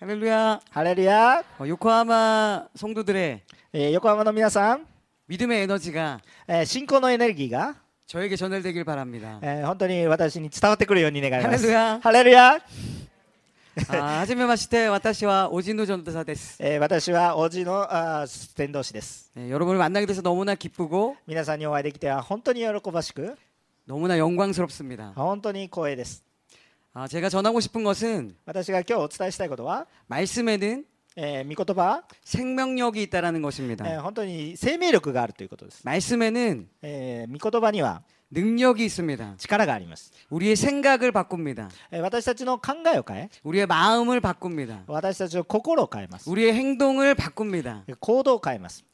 할렐루야. ハレルヤ、요코하마 성도들의 横浜の皆さん、 믿음의 에너지가 信仰のエネルギーが、 저에게 전달되길 바랍니다. 本当に私に伝わってくるように願います。 할렐루야. ハレルヤ、はじめまして、私は오진우 전도사です。私は王子の伝道師です。 여러분을 만나게 돼서 너무나 기쁘고 皆さんにお会いできては本当に喜ばしく、 너무나 영광스럽습니다. 本当に光栄です。 제가 전하고 싶은 것은 私が今日お伝えしたいことは、 말씀에는 御言葉、 생명력이 있다라는 것입니다. 本当に生命力があるということです。 말씀에는 御言葉には 능력이 있습니다. 力があります。 우리의 생각을 바꿉니다. 私たちの考えを変え、 우리의 마음을 바꿉니다. 私たちの心を変えます。 우리의 행동을 바꿉니다. 行動を変えます。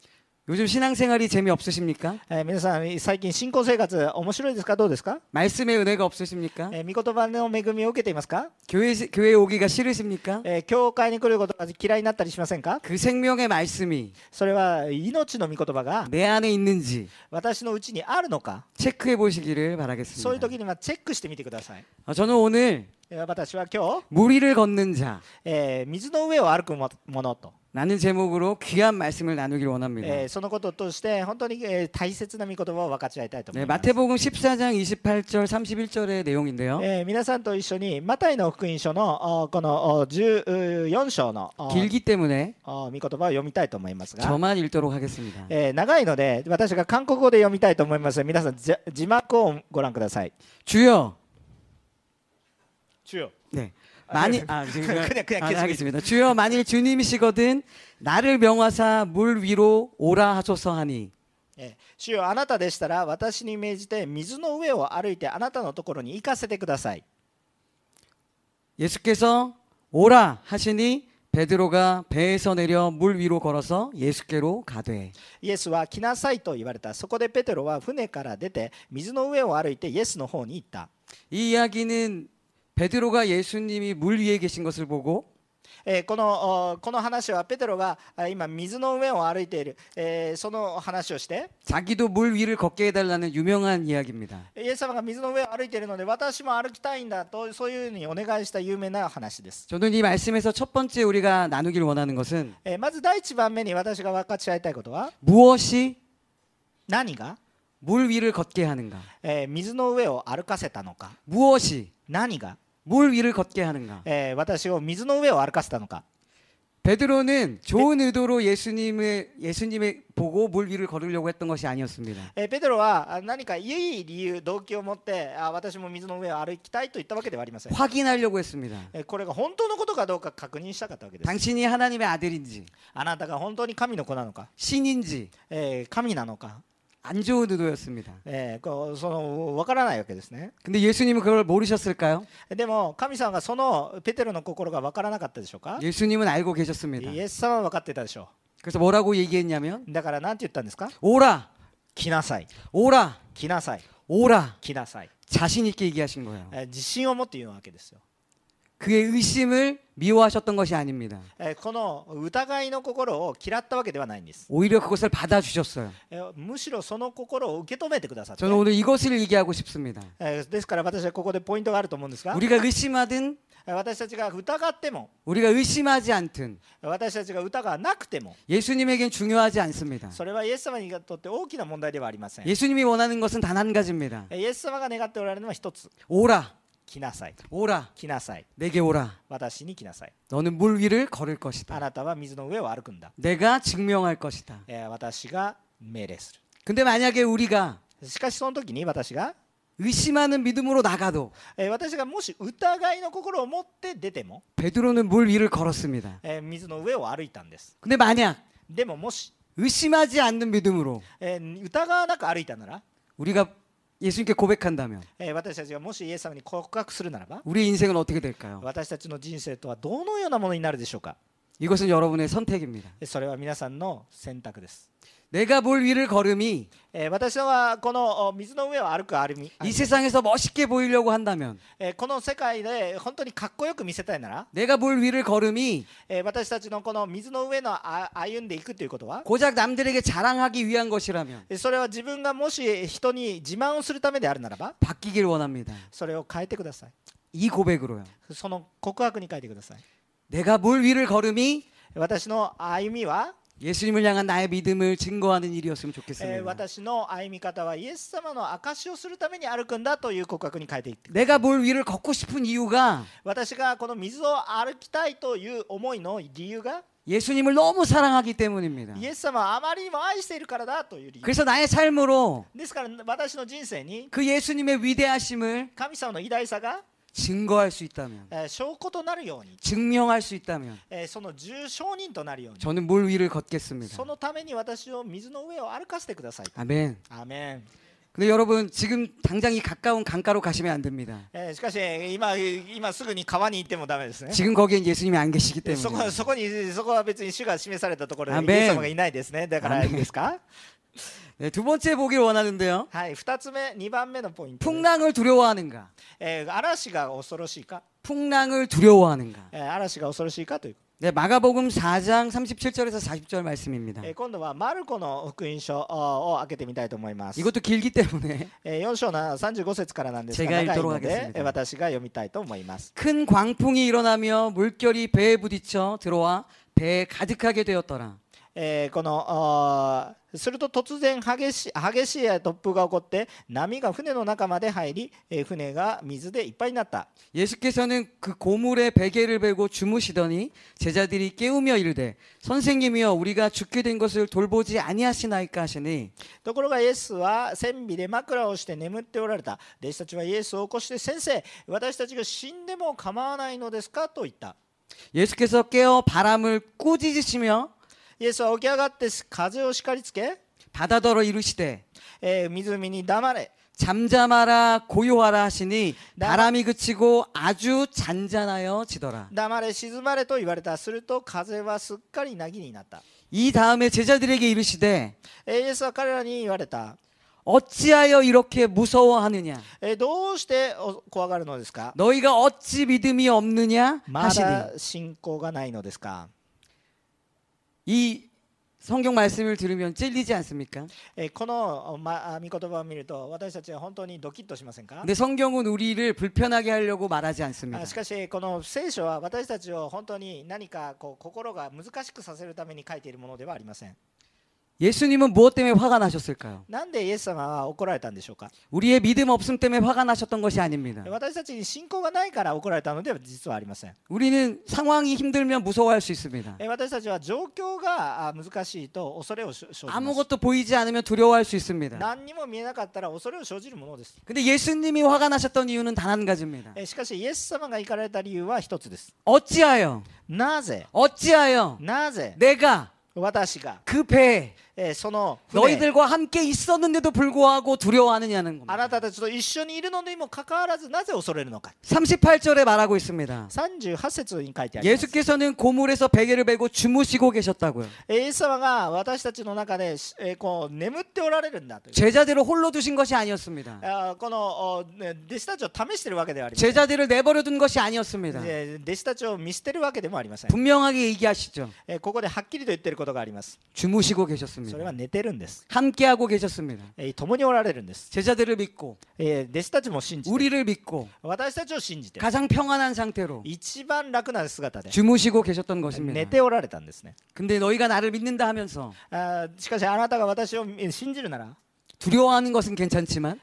요즘 신앙생활이 재미없으십니까? 皆さん最近信仰生活面白いですか？どうですか？ 말씀의 은혜가 없으십니까? 御言葉の恵みを受けていますか？ 교회에 오기가 싫으십니까? 教会に来ることが嫌いになったりしませんか？ 그 생명의 말씀이 それは命の御言葉が 내 안에 있는지 私のうちにあるのか、 체크해 보시기를 そういう 바라겠습니다. 時にはチェックしてみてください。 저는 오늘 私は今 물 위를 걷는 자 日、水の上を歩くものと、 라는 제목으로 귀한 말씀을 나누길 원합니다. そのこととして本当に大切な御言葉を分かち合いたいと思 네, います。 마태복음 14장 28절 31절의 내용인데요. 皆さんと一緒にマタイの福音書のこの14章の 길기 때문에 御言葉を読みたいと思いますが、 저만 읽도록 하겠습니다. 長いので私が韓国語で読みたいと思います。皆さん字幕をご覧ください。 주여. 主よ。 네. 만일 그냥 하겠습니다. 주여 만일 주님이시거든 나를 명하사 물 위로 오라 하소서 하니. 主よ、あなたでしたら私に命じて水の上を歩いてあなたのところに行かせてください。 예수께서 오라 하시니 베드로가 배에서 내려 물 위로 걸어서 예수께로 가되. イエスは来なさいと言われた。そこでペテロは船から出て水の上を歩いてイエスの方に行った。 이 이야기는 베드로가 예수님이 물 위에 계신 것을 보고 この話はペテロが今水の上を歩いている、その話をして、 자기도 물 위를 걷게 해달라는 유명한 이야기입니다. イエス様が水の上を歩いているので私も歩きたいんだと、そういうふうにお願いした有名な話です。 저는 이 말씀에서 첫 번째 우리가 나누길 원하는 것은 まず第一番目に私が分かち合いたいことは、 무엇이 何が、 물 위를 걷게 하는가? 水の上を歩かせたのか、 무엇이 何が、 물 위를 걷게 하는가? 私を水の上を歩かせたのか。 베드로는 좋은 의도로 예수님의 보고 물 위를 걸으려고 했던 것이 아니었습니다. ペテロは何かいい理由、動機を持って私も水の上を歩きたいと言ったわけではありません。 확인하려고 했습니다. これが本当のことかどうか確認したかったわけです。 당신이 하나님의 아들인지 あなたが本当に神の子なのか、 신인지 神なのか、 안 좋은 의도였습니다. 分からないわけですね。 근데 예수님은 그걸 모르셨을까요? でも神様がそのペテロの心が分からなかったでしょうか？ 예수님은 알고 계셨습니다. イエス様は分かってたでしょ 그래서 뭐라고 얘기했냐면 う。だから何て言ったんですか？ 오라 来なさい、 오라 来なさい、 오라 来なさい。 자신 있게 얘기하신 거예요. 自信を持って言うわけですよ。 그의 의심을 미워하셨던 것이 아닙니다. この疑いの心を嫌ったわけではないんです。 오히려 그것을 받아주셨어요. むしろその心を受け止めてくださって、 저는 오늘 이것을 얘기하고 싶습니다. ですから私はここでポイントがあると思うんですが、 우리가 의심하든 私たちが疑っても 우리가 의심하지 않든 私たちが疑わなくても 예수님에겐 중요하지 않습니다. それはイエス様にとって大きな問題ではありません。 예수님이 원하는 것은 단 한 가지입니다. イエス様が願っておられるのは一つ。 오라 来なさい、 오라 来なさい、 내게 오라. 私に来なさい。 너는 물 위를 걸을 あ 것이다. なたは水の上を歩くんだ。 내가 증명할 것이다. 私が命令する。 근데 만약에 우리가 しかしその時に私が 의심하는 믿음으로 나가도 私がもし疑いの心を持って出ても 베드로는 물 위를 걸었습니다. 水の上を歩いたんです。 근데 만약 でももし 의심하지 않는 믿음으로 疑わなく歩いたなら、 우리가 예수님께 고백한다면 私たちがもしイエス様に告白するならば、 우리 인생은 어떻게 될까요? 私たちの人生とはどのようなものになるでしょうか？ 이것은 여러분의 선택입니다. それは皆さんの選択です。 내가 물 위를 걸음이 私はこの水の上を歩く歩み、 이 세상에서 멋있게 보이려고 한다면 この世界で本当にかっこよく見せたいなら、 내가 물 위를 걸음이 私たちのこの水の上の歩んでいくということは、 고작 남들에게 자랑하기 위한 것이라면 それは自分がもし人に自慢をするためであるならば、 바뀌길 원합니다. それを変えてください。 이 고백으로요. その告白に変えてください。 내가 물 위를 걸음이 私の歩みは、 예수님을 향한 나의 믿음을 증거하는 일이었으면 좋겠습니다. 私の歩み方はイエス様の証しをするために歩くんだという告白に変えていって、 내가 물 위를 걷고 싶은 이유가 私がこの水を歩きたいという思いの理由が、 예수님을 너무 사랑하기 때문입니다. イエス様をあまりにも愛しているからだという理由 그래서 나의 삶으로 ですから、私の人生に 그 예수님의 위대하심을 神様の偉大さが 증거할 수 있다면, 証拠となるように、 증명할 수 있다면 その重証人となるように、 저는 물 위를 걷겠습니다. そのために私を水の上を歩かせてください。 아멘. アーメン。 근데 여러분 지금 당장 이 가까운 강가로 가시면 안 됩니다. しかし今すぐに川に行ってもダメですね。 지금 거기엔 예수님이 안 계시기 そ 때문에. こは別に主が示されたところアーメンでイエス様がいないですね。だからいいですか？ 네, 두 번째 보기를 원하는데요. はい、2つ目、2番目のポイントです。 풍랑을 두려워하는가? 嵐が恐ろしいか、 풍랑을 두려워하는가? 嵐が恐ろしいかという。 네, 마가복음 4장 37절에서 40절 말씀입니다. 今度はマルコの福音書を開けてみたいと思います。 이것도 길기 때문에 4章の35節からなんですが、 제가 長い 읽도록 ので 하겠습니다. 私が読みたいと思います。 큰 광풍이 일어나며 물결이 배에 부딪혀 들어와 배에 가득하게 되었더라. このすると突然激しい突風が起こって波が船の中まで入り、船が水でいっぱいになった。 예수께서는 그 고물에 베개를 베고 주무시더니 제자들이 깨우며 이르되 선생님이여 우리가 죽게 된 것을 돌보지 아니하시나이까 하시니 ところがイエスは船尾で枕をして眠っておられた。弟子たちはイエスを起こして、先生、私たちが死んでも構わないのですかと言った。 예수께서 깨어 바람을 꾸짖으시며 イエスは起き上がって風を叱りつけ、 바다더러 이르시되 湖に黙れ、 잠잠하라 고요하라 하시니 바람이 그치고 아주 잔잔하여 지더라. 黙れ静まれと言われた。すると風はすっかり凪になった。 이 다음에 제자들에게 이르시되 イエスは彼らに言われた。 어찌하여 이렇게 무서워하느냐? どうして怖がるのですか？ 너희가 어찌 믿음이 없느냐 ま 하시니 だ信仰がないのですか？ 이 성경 말씀을 들으면 찔리지 않습니까? この御言葉を見ると私たちは本当にドキッとしませんか？ 근데 성경은 우리를 불편하게 하려고 말하지 않습니다. しかしこの聖書は私たちを本当に何か心が難しくさせるために書いているものではありません。 예수님은 무엇 때문에 화가 나셨을까요? なんでイエス様は怒られたんでしょうか？ 우리의 믿음 없음 때문에 화가 나셨던 것이 아닙니다. 私たちに信仰がないから怒られたのでは実はありません。 우리는 상황이 힘들면 무서워할 수 있습니다. 私たちは状況が難しいと恐れを生じます。 아무것도 보이지 않으면 두려워할 수 있습니다. 何にも見えなかったら恐れを生じるものです。 근데 예수님이 화가 나셨던 이유는 단 한 가지입니다. しかしイエス様が行かれた理由は一つです。 어찌하여 なぜ 어찌하여 내가私が 그 배에 その船 너희들과 함께 있었는데도 불구하고 두려워하느냐는 あ 겁니다. なたたちと一緒にいるのにもかかわらずなぜ恐れるのか。 38절에 말하고 있습니다. 38節に書いてあります。 예수께서는 고물에서 베개를 베고 주무시고 계셨다고요. イエス様が私たちの中で眠っておられるんだという。 제자들을 홀로 두신 것이 아니었습니다. この弟子たちを試しているわけではありません。 제자들을 내버려 둔 것이 아니었습니다. 弟子たちを見捨てるわけでもありません。 분명하게 얘기하시죠. ここではっきりと言っていることがあります。 주무시고 それ 계셨습니다. は寝てるんです。 함께하고 계셨습니다. 共におられるんです。 제자들을 믿고 弟子たちも信じて、 우리를 믿고 私たちを信じて、 가장 평안한 상태로 一番楽な姿で 주무시고 계셨던 것입니다. 寝ておられたんですね。 근데 너희가 나를 믿는다 하면서 しかしあなたが私を信じるなら、 두려워하는 것은 괜찮지만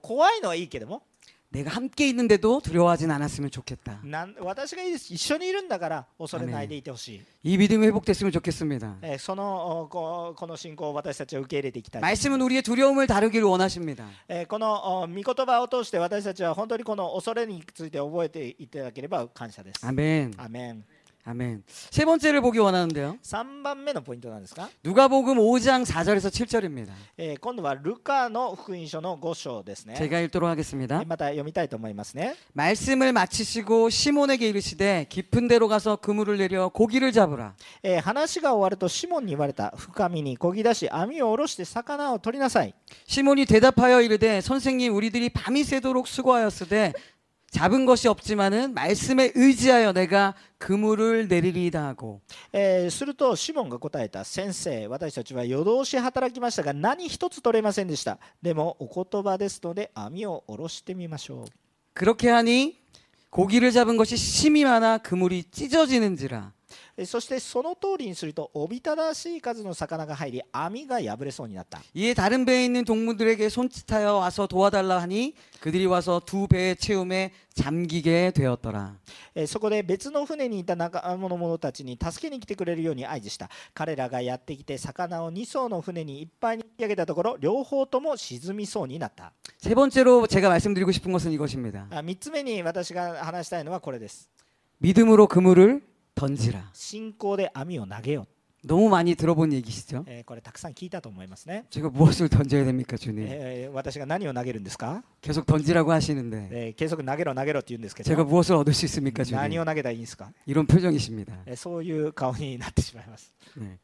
怖いのはいいけども、 내가 함께 있는데도 두려워하진 않았으면 좋겠다. 私が一緒にいるんだから恐れないでいてほしい。 이 믿음이 회복됐으면 좋겠습니다. この信仰を私たちは受け入れていきたい。 말씀은 우리의 두려움을 다루기를 원하십니다. この御言葉を通して私たちは本当にこの恐れについて覚えていただければ感謝です。 아멘. アメン。 아멘. 세 번째를 보기 원하는데요. 3番目のポイントなんですか？ 누가복음 5장 4절에서 7절입니다. 今度はルカの福音書の5章ですね。 제가 읽도록 하겠습니다. また読みたいと思いますね。 말씀을 마치시고 시몬에게 이르시되 깊은 데로 가서 그물을 내려 고기를 잡으라. 話が終わるとシモンに言われた。深みに漕ぎ出し網を下ろして魚を取りなさい。 시몬이 대답하여 이르되 선생님 우리들이 밤이 새도록 수고하였으되 잡은 것이 없지만은 말씀에 의지하여 내가 그물을 내리리이다 하고 するとシモンが答えた。先生、私たちは夜通し働きましたが何一つ取れませんでした。でもお言葉ですので網を下ろしてみましょう。 그렇게 하니 고기를 잡은 것이 심이 많아 그물이 찢어지는지라. そしてその通りにするとおびただしい数の魚が入り網が破れそうになった。 이에 다른 배에 있는 동무들에게 손짓하여 와서 도와달라 하니 그들이 와서 두 배의 채움에 잠기게 되었더라. そこで別の船にいた仲間の者たちに助けに来てくれるように合図した。彼らがやってきて魚を2艘の船にいっぱいに引き上げたところ両方とも沈みそうになった。 세 번째로 제가 말씀드리고 싶은 것은 이것입니다. 3つ目に私が話したいのはこれです。 믿음으로 그물을 던지라. 信仰で網を投げよ 너무 많이 들어본 얘기시죠? う。これたくさん聞いたと思いますね。 제가 무엇을 던져야 됩니까, 주님? 私が何を投げるんですか？ 계속 던지라고 하시는데 継続投げろ投げろって言うんですけ 제가 ど 무엇을 얻을 수 있습니까, 何 주님? を投げたらいいんですか？ 이런 표정이십니다. そういう顔になってしまいます。 네.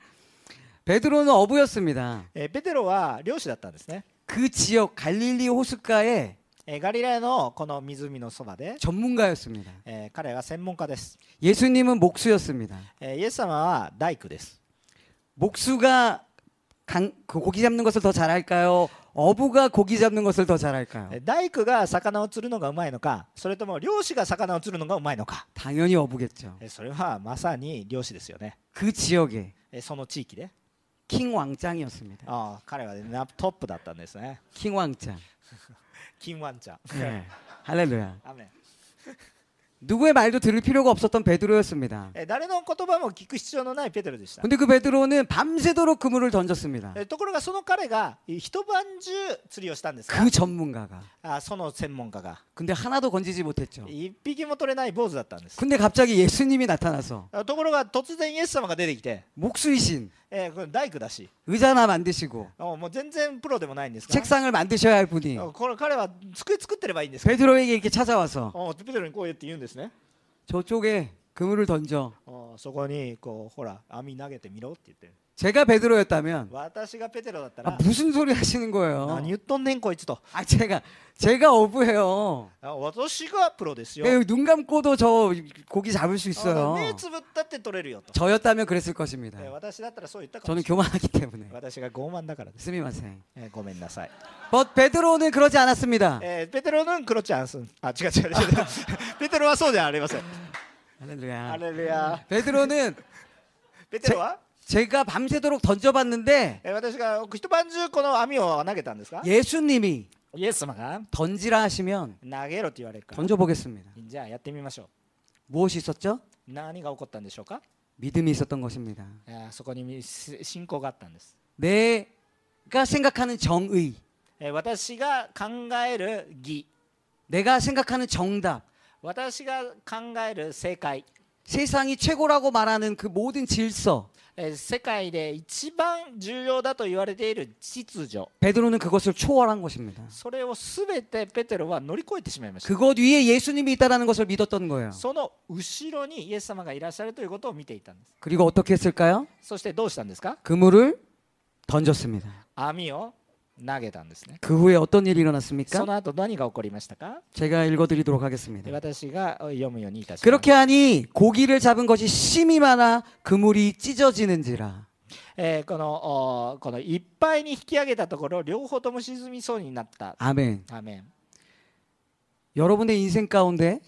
베드로는 어부였습니다. ペテロは漁師だったんですね。 그 지역 갈릴리 호숫가에 ガリラヤのこの湖のそばで、 전문가였습니다. 彼は専門家です。 예수님은 목수였습니다. イエス様は大工です。 목수가 그 고기 잡는 것을 더 잘할까요? 어부가 고기 잡는 것을 더 잘할까요? 大工が魚を釣るのがうまいのか、それとも漁師が魚を釣るのがうまいのか。 당연히 어부겠죠. それはまさに漁師ですよね。 그 지역에 その地域で、 킹 왕짱이었습니다. 彼は、トップだったんですね。 킹 왕짱. 金ワンちゃん。 네. 할렐루야. アメン。 누구의 말도 들을 필요가 없었던 베드로였습니다. 誰の言葉も聞く必要のないペテロでした。 근데 그 베드로는 밤새도록 그물을 던졌습니다. ところがその彼が一晩中釣りをしたんですが、 그 전문가가. その専門家が 근데 하나도 건지지 못했죠. 一匹も取れない坊主だったんです。 근데 갑자기 예수님이 나타나서 ところが突然イエス様が出てきて、 목수이신 これ大工だし、 의자나 만드시고 もう全然プロでもないんですが、 책상을 만드셔야 할 분이 これ彼は机作ってればいいんですか？ 베드로에게 이렇게 찾아와서 ペテロにこう言って言うんですね。 저쪽에 그물을 던져. そこにこうほら網投げてみろって言ってる。 제가 베드로였다면 私がペテロだったら、 무슨 소리 하시는 거예요? 何言っとんねんこいつと。 제가 어부예요. 私がプロですよ。 눈 감고도 저 고기 잡을 수 目 있어요. つぶったって取れるよと。 저였다면 그랬을 것입니다. 私だったらそう言ったかも 저는 しれない。 교만하기 때문에. 私が傲慢だからです。 스미마셍. ごめんなさい。 But 베드로는 그러지 않았습니다. ペテロのクロチャンス。違う。ペテロはそうじゃありません。 할렐루야. ハレルヤ。 베드로는 ペテロは 제가 밤새도록 던져봤는데 私が一晩中この網を投げたんですか？ 예수님이 イエス様が 던지라 하시면 投げろって言われるから。 던져보겠습니다. じゃあやってみましょ 무엇이 있었죠? う。何が起こったんでしょうか？ 믿음이 있었던 것입니다. そこに信仰があったんです。 내가 생각하는 정의, 私が考える義、 내가 생각하는 정답, 私が考える正解、 세상이 최고라고 말하는 그 모든 질서, 世界で一番重要だと言われている秩序、 베드로는 그것을 초월한 것입니다. それをすべてペテロは乗り越えてしまいました。 그것 위에 예수님이 있다는 것을 믿었던 거예요. その後ろにイエス様がいらっしゃるということを見ていたんです。 그리고 어떻게 했을까요? そしてどうしたんですか？ 그물을 던졌습니다. 網を投げたんですね。 그 후에 어떤 일이 そ 일어났습니까? の後何が起こりましたか？ 제가 읽어드리도록 하겠습니다. 私が読むようにいたします。 그렇게 하니 고기를 잡은 것이 심이 많아 그물이 찢어지는지라. このいっぱいに引き上げたところ両方とも沈みそうになった。 아멘. アーメン。 여러분의 인생 가운데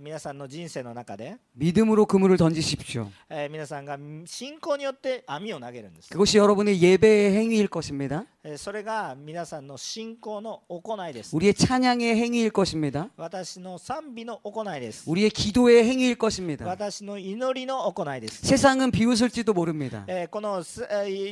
皆さんの人生の中で、 믿음으로 그물을 던지십시오. 皆さんが信仰によって網を投げるんです。 그것이 여러분의 예배의 행위일 것입니다. それが皆さんの信仰の行いです。 우리의 찬양의 행위일 것입니다. 私の賛美の行いです。 우리의 기도의 행위일 것입니다. 私の祈りの行いです。 세상은 비웃을지도 모릅니다. この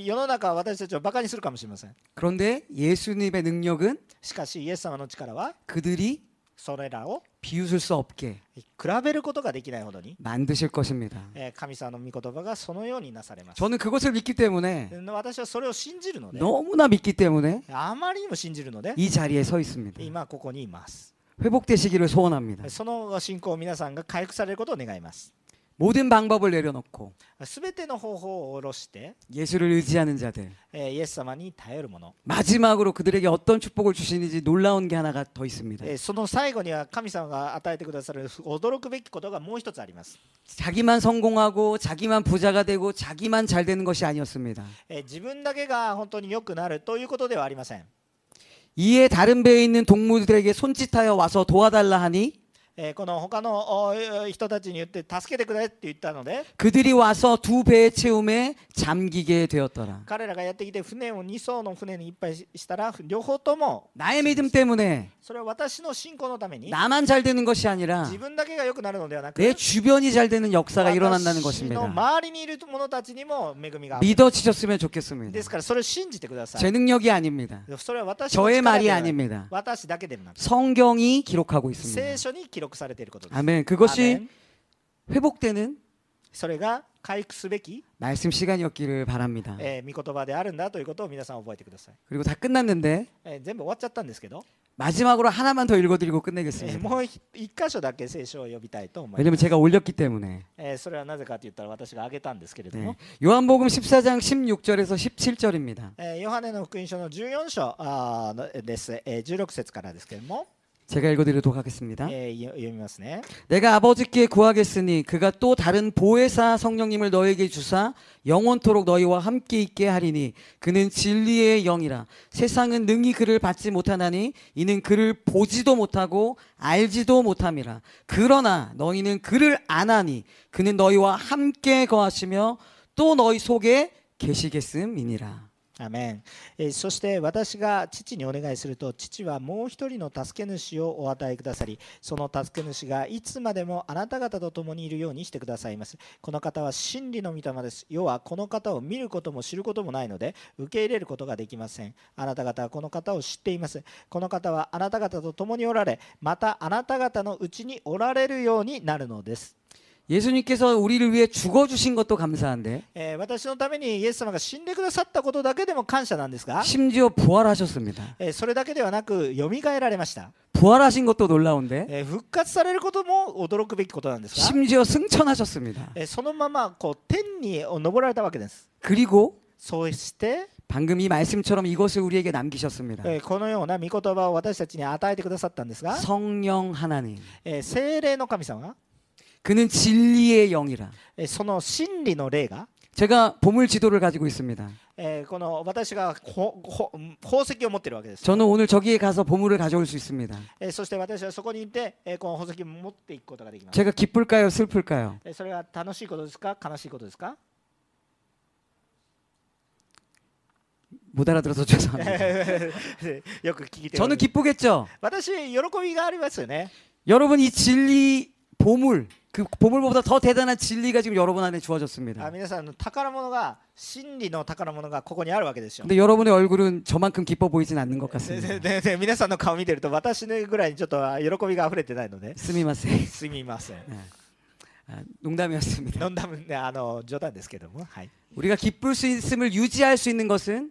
世の中は私たちをバカにするかもしれません。 그런데 예수님의 능력은 しかしイエス様の力は 그들이 それらを 비웃을 수 없게 比べることができないほどに 만드실 것입니다. 神様の御言葉がそのようになされます。 저는 그것을 믿기 때문에 私はそれを信じるので、 너무나 믿기 때문에 あまりにも信じるので 이 자리에 서 있습니다. 今ここにいます。 회복되시기를 소원합니다. その信仰を皆さんが回復されることを願います。 모든 방법을 내려놓고 すべての方法を下ろして 예수를 의지하는 자들, イエス様に頼るもの、 마지막으로 그들에게 어떤 축복을 주시는지 놀라운 게 하나가 더 있습니다. その最後には神様が与えてくださる驚くべきことがもう一つあります。 자기만 성공하고 자기만 부자가 되고 자기만 잘 되는 것이 아니었습니다. 自分だけが本当に良くなるということではありません。 이에 다른 배에 있는 동무들에게 손짓하여 와서 도와달라 하니 この他の人たちに言って助けてくれって言ったので 그들이 와서 두 배의 채움에 잠기게 되었더라. 彼らがやってきて船を2艘の船にいっぱいしたら両方とも 나의 믿음 때문에 それは私の信仰のために 나만 잘 되는 것이 아니라 自分だけが良くなるのではなく 내 주변이 잘 되는 역사가 일어난다는 私の 것입니다. 周りにいる者たちにも恵みがある 믿어지셨으면 좋겠습니다. ですからそれを信じてください 제 능력이 아닙니다. それは私の 저의 力 말이 ではない 아닙니다. 私だけでもなく 성경이 기록하고 聖 있습니다. 書に記録されていることです 아멘. アーメ 그것이 ン 회복되는 それが回復すべき 말씀 시간이었기를 바랍니다. 御言葉であるんだということを皆さん覚えてください 그리고 다 끝났는데 全部終わっちゃったんですけど 마지막으로 하나만 더 읽어드리고 끝내겠습니다. もう一箇所だけ聖書を呼びたいと思います 왜냐면 제가 올렸기 때문에. それはなぜかと言ったら私が挙げたんですけれども 네. 요한복음 14장 16절에서 17절입니다. ヨハネの福音書の14章です、16節からですけれども、 제가 읽어드리도록 하겠습니다. 読みますね 내가 아버지께 구하겠으니 그가 또 다른 보혜사 성령님을 너에게 주사 영원토록 너희와 함께 있게 하리니 그는 진리의 영이라. 세상은 능히 그를 받지 못하나니 이는 그를 보지도 못하고 알지도 못함이라. 그러나 너희는 그를 아나니 그는 너희와 함께 거하시며 또 너희 속에 계시겠음이니라. アメン。そして私が父にお願いすると父はもう一人の助け主をお与えくださり、その助け主がいつまでもあなた方と共にいるようにしてくださいます。この方は真理の御霊です。要はこの方を見ることも知ることもないので受け入れることができません。あなた方はこの方を知っています。この方はあなた方と共におられ、またあなた方のうちにおられるようになるのです。 예수님께서 우리를 위해 죽어주신 것도 감사한데 私のためにイエス様が死んでくださったことだけでも感謝なんですが、 심지어 부활하셨습니다. それだけではなくよみがえられました。 부활하신 것도 놀라운데 復活されることも驚くべきことなんですが、 심지어 승천하셨습니다. そのままこう天に昇られたわけです。 그리고 そして 방금 이 말씀처럼 이것을 우리에게 남기셨습니다. このような御言葉を私たちに与えてくださったんですが、 성령 하나님. 聖霊の神様、 그는 진리의 영이라. その真理の霊が、 제가 보물 지도를 가지고 있습니다. この私が宝石を持っているわけです。 저는 오늘 저기에 가서 보물을 가져올 수 있습니다. そして私はそこに行って、この宝石を持っていくことができます。 제가 기쁠까요? 슬플까요? それは楽しいことですか、悲しいことですか？ 못 알아들어서 죄송합니다. よく聞いて 저는 기쁘겠죠. 私喜びがありますよね。 여러분 이 진리 보물, 그 보물보다 더 대단한 진리가 지금 여러분 안에 あ 주어졌습니다. 皆さんの宝物が、真理の宝物がここにあるわけですよ。 근데 여러분의 얼굴은 저만큼 기뻐 보이진 않는 것 같습니다. で皆さんの顔見てると私のぐらいにちょっと喜びが溢れてないので 스미마세. すみません。 농담이었습니다. 飲んだ冗談ですけども、はい。 우리가 기쁠 수 있음을 유지할 수 있는 것은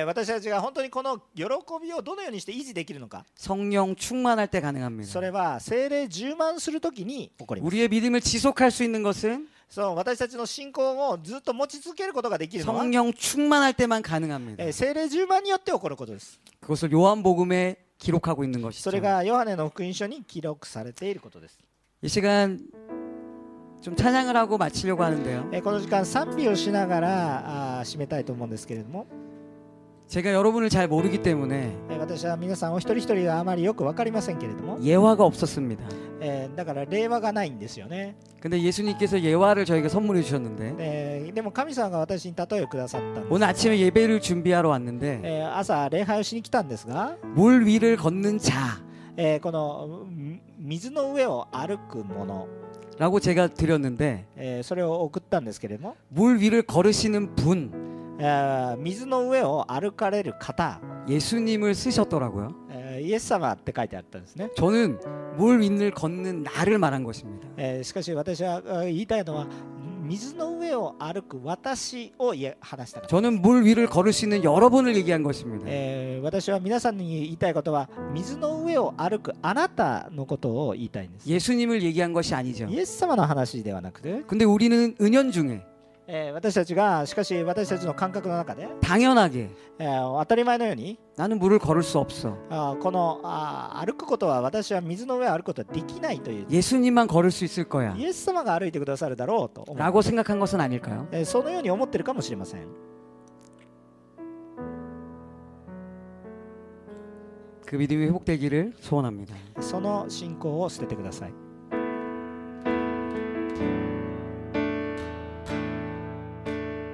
私たちが本当にこの喜びをどのようにして維持できるのか、 성령 충만할 때 そ 가능합니다. れは聖霊充満するときに起こります。 우리의 믿음을 지속할 수 있는 것은 そう、私たちの信仰をずっと持ち続けることができるのは 성령 충만할 때만 가능합니다. 聖霊充満によって起こることです。 그것을 요한복음에 기록하고 있는 そ 것이죠. れがヨハネの福音書に記録されていることです。 이 시간 좀 찬양을 하고 마치려고 하는데요. この時間賛美をしながら締めたいと思うんですけれども、 제가 여러분을 잘 모르기 때문에 私は皆さんお一人一人があまりよく分かりませんけれども、 예화가 없었습니다. だから令和がないんですよね。 근데 예수님께서 예화를 저에게 선물해 주셨는데 でも神様が私に例えをくださったんです。 오늘 아침에 예배를 준비하러 왔는데 朝礼拝をしに来たんですが、 물 위를 걷는 자この水の上を歩くもの、 라고 제가 드렸는데 それを送ったんですけれども、 물 위를 걸으시는 분 水の上を歩かれる方、 예수님을 쓰셨더라고요. イエス様って書いてあったんですね。 저는 물 위를 걷는 나를 말한 것입니다. しかし私は言いたいのは水の上を歩く私を話したかった。 저는 물 위를 걸을 수 있는 여러분을 얘기한 것입니다. 私は皆さんに言いたいことは水の上を歩くあなたのことを言いたいんです。 예수님을 얘기한 것이 아니죠. イエス様の話ではなくて、 근데 우리는 은연중에 私たちがしかし私たちの感覚の中で、 당연하게 当たり前のように 나는 물을 걸을 수 없어. この歩くことは私は水の上を歩くことはできないという、 예수님만 걸을 수 있을 거야. イエス様が歩いてくださるだろうと思う、 라고 생각한 것은 아닐까요? そのように思ってるかもしれません。 그 믿음이 회복되기를 소원합니다. その信仰を捨ててください。